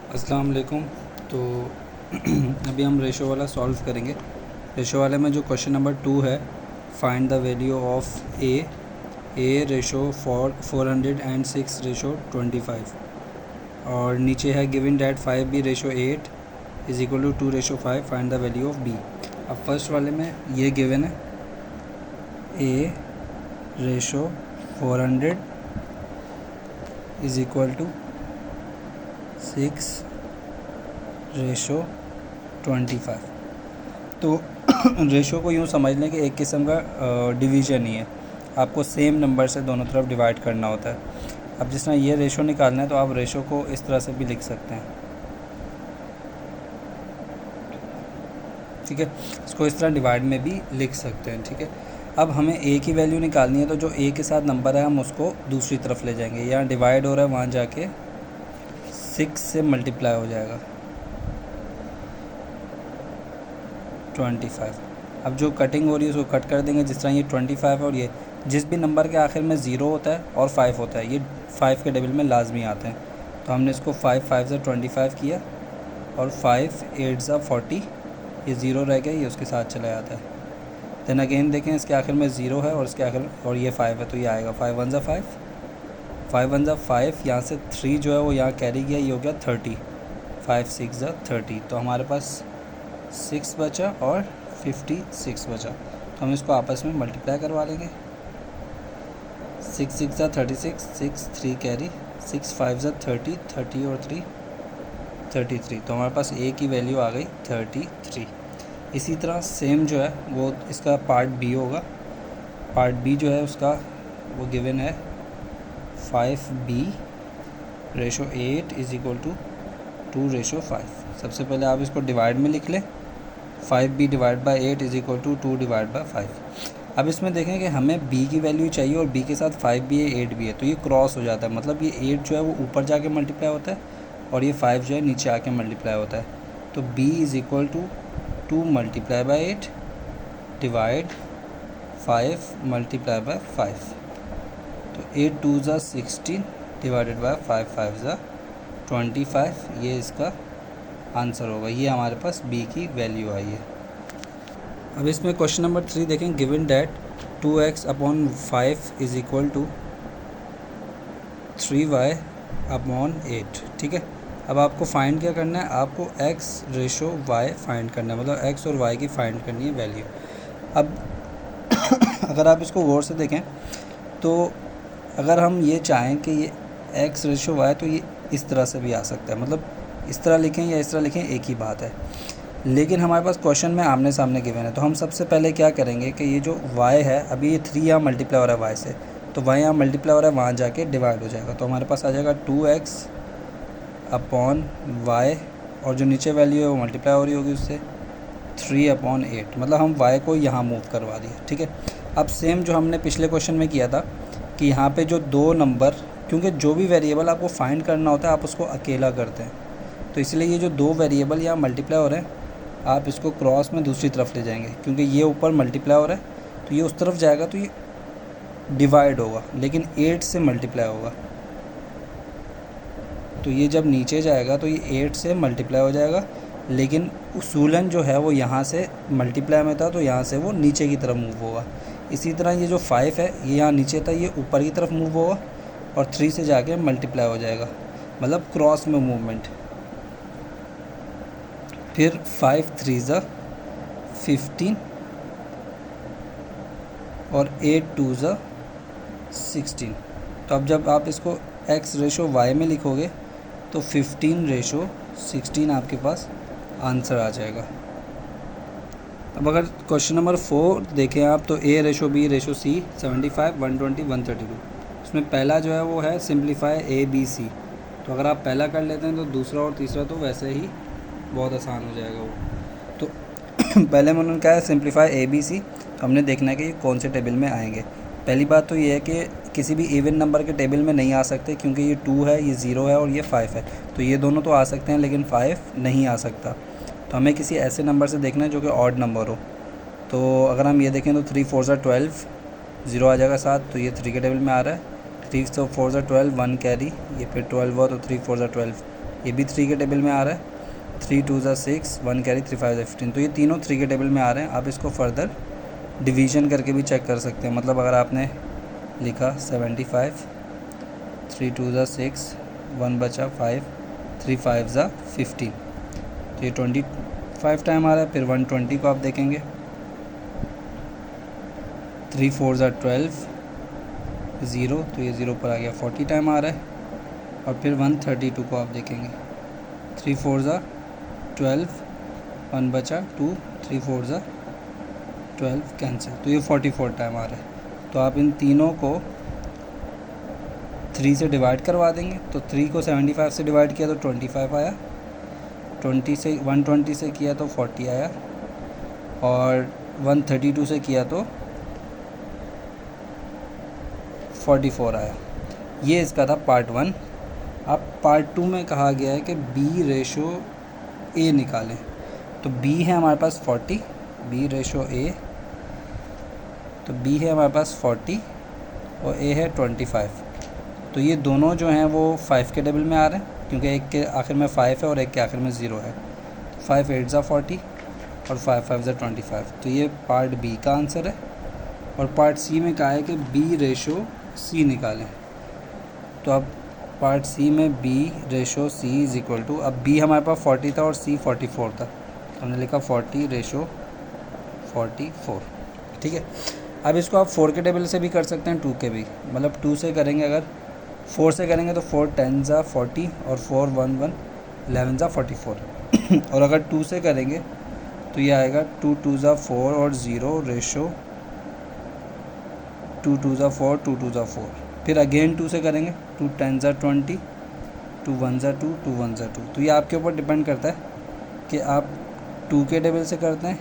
अस्सलाम वालेकुम। तो अभी हम रेशो वाला सॉल्व करेंगे। रेशो वाले में जो क्वेश्चन नंबर 2 है, find the value of a ratio 406 ratio 25, और नीचे है given that 5b ratio 8 is equal to 2 ratio 5, find the value of b. अब फर्स्ट वाले में ये गिवन है a ratio 400 is equal to 6 ratio 25। तो रेशो को यूँ समझ लें कि एक किस्म का डिवीज़न ही है, आपको सेम नंबर से दोनों तरफ डिवाइड करना होता है। अब जिस तरह ये रेशो निकालना है तो आप रेशो को इस तरह से भी लिख सकते हैं, ठीक है। इसको इस तरह डिवाइड में भी लिख सकते हैं, ठीक है। अब हमें ए की वैल्यू निकालनी है, तो जो ए के साथ नंबर है हम उसको दूसरी तरफ ले जाएंगे। यहाँ डिवाइड हो रहा है, वहाँ जाके 6 से मल्टीप्लाई हो जाएगा 25। अब जो कटिंग हो रही है उसको कट कर देंगे, जिस तरह ये 25 है, और ये जिस भी नंबर के आखिर में 0 होता है और 5 होता है, ये 5 के टेबल में लाजमी आते हैं। तो हमने इसको 5 से 25 किया, और 5 8 ज़ा 40, ये 0 रह गया, ये उसके साथ चला जाता है। देन अगेन देखें, इसके आखिर में 0 है और इसके आखिर और ये 5 है, तो ये आएगा 5 1 ज़ा 5, 5 1 ज़ा 5, यहाँ से 3 जो है वो यहाँ कैरी गया, ये हो गया 30, 5 6 ज़ा 30। तो हमारे पास 6 बचा और 56 बचा। तो हम इसको आपस में मल्टीप्लाई करवा लेंगे। 6 6 ज़ा 36, 6 3 कैरी, 6 5 ज़ा 30, 30 और 3 33। तो हमारे पास ए की वैल्यू आ गई 33। इसी तरह सेम जो है वो इसका पार्ट बी होगा। पार्ट बी जो है उसका वो गिवन है 5b ratio 8 is equal to 2 ratio 5। सबसे पहले आप इसको डिवाइड में लिख लें, 5b divide by 8 is equal to 2 divide by 5। अब इसमें देखें कि हमें b की वैल्यू चाहिए और b के साथ 5 भी है 8 भी है, तो ये क्रॉस हो जाता है। मतलब ये 8 जो है वो ऊपर जाके मल्टीप्लाई होता है और ये 5 जो है नीचे आके मल्टीप्लाई होता है। तो b is equal to 2 multiply by 8 divide 5 multiply by 5। तो 8 2 ज़ा 16 डिवाइडेड बाई 5 5 ज़ा 25, ये इसका आंसर होगा। ये हमारे पास b की वैल्यू आई है। अब इसमें क्वेश्चन नंबर 3 देखें, given that 2x upon 5 is equal to 3y upon 8, ठीक है। अब आपको फाइंड क्या करना है, आपको x रेशो y फाइंड करना है, मतलब x और y की फाइंड करनी है वैल्यू। अब अगर आप इसको गौर से देखें तो अगर हम ये चाहें कि ये x रेशो y, तो ये इस तरह से भी आ सकता है, मतलब इस तरह लिखें या इस तरह लिखें एक ही बात है। लेकिन हमारे पास क्वेश्चन में आमने सामने गिवन है, तो हम सबसे पहले क्या करेंगे कि ये जो y है, अभी ये 3 यहाँ मल्टीप्लाई हो रहा है y से, तो y यहाँ मल्टीप्लाई हो रहा है, वहाँ जाके डिवाइड हो जाएगा। तो हमारे पास आ जाएगा 2x अपॉन y, और जो नीचे वैल्यू है वो मल्टीप्लाई हो रही होगी उससे 3 अपॉन 8, मतलब हम y को यहाँ मूव करवा दिया, ठीक है। अब सेम जो हमने पिछले क्वेश्चन में किया था कि यहाँ पे जो दो नंबर, क्योंकि जो भी वेरिएबल आपको फाइंड करना होता है आप उसको अकेला करते हैं, तो इसलिए ये जो दो वेरिएबल यहाँ मल्टीप्लाई हो रहे हैं, आप इसको क्रॉस में दूसरी तरफ ले जाएंगे, क्योंकि ये ऊपर मल्टीप्लाई हो रहा है तो ये उस तरफ जाएगा, तो ये डिवाइड होगा, लेकिन 8 से मल्टीप्लाई होगा। तो ये जब नीचे जाएगा तो ये 8 से मल्टीप्लाई हो जाएगा, लेकिन उसूलन जो है वो यहाँ से मल्टीप्लाई में था, तो यहाँ से वो नीचे की तरफ मूव होगा। इसी तरह ये जो 5 है ये यहाँ नीचे था, ये ऊपर की तरफ मूव होगा, और 3 से जाके मल्टीप्लाई हो जाएगा, मतलब क्रॉस में मूवमेंट। फिर 5 3 ज़ा 15 और 8 2 ज़ा 16। तो अब जब आप इसको x रेशो y में लिखोगे तो 15 रेशो 16 आपके पास आंसर आ जाएगा। अब अगर क्वेश्चन नंबर 4 देखें आप, तो a ratio b ratio c 75 120 132, इसमें पहला जो है वो है सिंप्लीफाई a b c। तो अगर आप पहला कर लेते हैं तो दूसरा और तीसरा तो वैसे ही बहुत आसान हो जाएगा वो। तो पहले में उन्होंने कहा है सिंप्लीफाई ए बी सी, तो हमने देखना है कि कौन से टेबल में आएंगे। पहली बात तो ये है कि किसी भी इवन नंबर के टेबल में नहीं आ सकते, क्योंकि ये 2 है, ये 0 है और ये 5 है, तो ये दोनों तो आ सकते हैं लेकिन 5 नहीं आ सकता। तो हमें किसी ऐसे नंबर से देखना है जो कि ऑड नंबर हो। तो अगर हम ये देखें तो 3 4 ज़ा 12, 0 आ जाएगा 7, तो ये 3 के टेबल में आ रहा है। 3 4 ज़ा 12, 1 कैरी, ये फिर 12 हुआ तो 3 4 ज़ा 12, ये भी 3 के टेबल में आ रहा है। 3 2 ज़ा 6, 1 कैरी, 3 5 ज़ा 15। तो ये तीनों 3 के टेबल में आ रहे हैं। आप इसको फर्दर डिवीज़न करके भी चेक कर सकते हैं। मतलब अगर आपने लिखा 75, 3 2 ज़ा 6, 1 बचा 5, 3 5 ज़ा 15, तो ये 25 टाइम आ रहा है। फिर 120 को आप देखेंगे, 3 4 ज़ा 12, 0, तो ये 0 पर आ गया, 40 टाइम आ रहा है। और फिर 132 को आप देखेंगे, 3 4 ज़ा 12, 1 बचा 2, 3 4 ज़ा 12 कैंसिल, तो ये 44 टाइम आ रहा है। तो आप इन तीनों को 3 से डिवाइड करवा देंगे। तो 3 को 75 से डिवाइड किया तो 25 आया, 20 से 120 से किया तो 40 आया, और 132 से किया तो 44 आया। ये इसका था पार्ट 1। अब पार्ट 2 में कहा गया है कि बी रेशो ए निकालें। तो बी है हमारे पास 40, बी रेशो ए, तो बी है हमारे पास 40 और ए है 25। तो ये दोनों जो हैं वो 5 के टेबल में आ रहे हैं, क्योंकि एक के आखिर में 5 है और एक के आखिर में 0 है। 5 8 ज़ा 40 और 5 5 ज़ा 25। तो ये पार्ट बी का आंसर है। और पार्ट सी में कहा है कि बी रेशो सी निकालें। तो अब पार्ट सी में B ratio C is equal to, अब बी हमारे पास 40 था और सी 44 था, तो हमने लिखा 40 रेशो 44। ठीक है। अब इसको आप 4 के टेबल से भी कर सकते हैं, 2 के भी। मतलब 2 से करेंगे, अगर 4 से करेंगे तो 4 10 ज़ा 40 और 4 1 1 11 ज़ा 44। और अगर 2 से करेंगे तो ये आएगा 2 2 ज़ा 4 और 0 रेशो 2 2 ज़ा 4, 2 2 ज़ा 4। फिर अगेन 2 से करेंगे, 2 10 ज़ा 20, 2 1 ज़ा 2, 2 1 ज़ा 2। तो ये आपके ऊपर डिपेंड करता है कि आप 2 के टेबल से करते हैं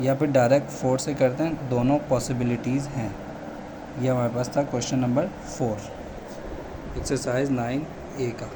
या फिर डायरेक्ट 4 से करते हैं। दोनों पॉसिबिलिटीज़ हैं। ये हमारे पास था क्वेश्चन नंबर 4, एक्सरसाइज 9A का।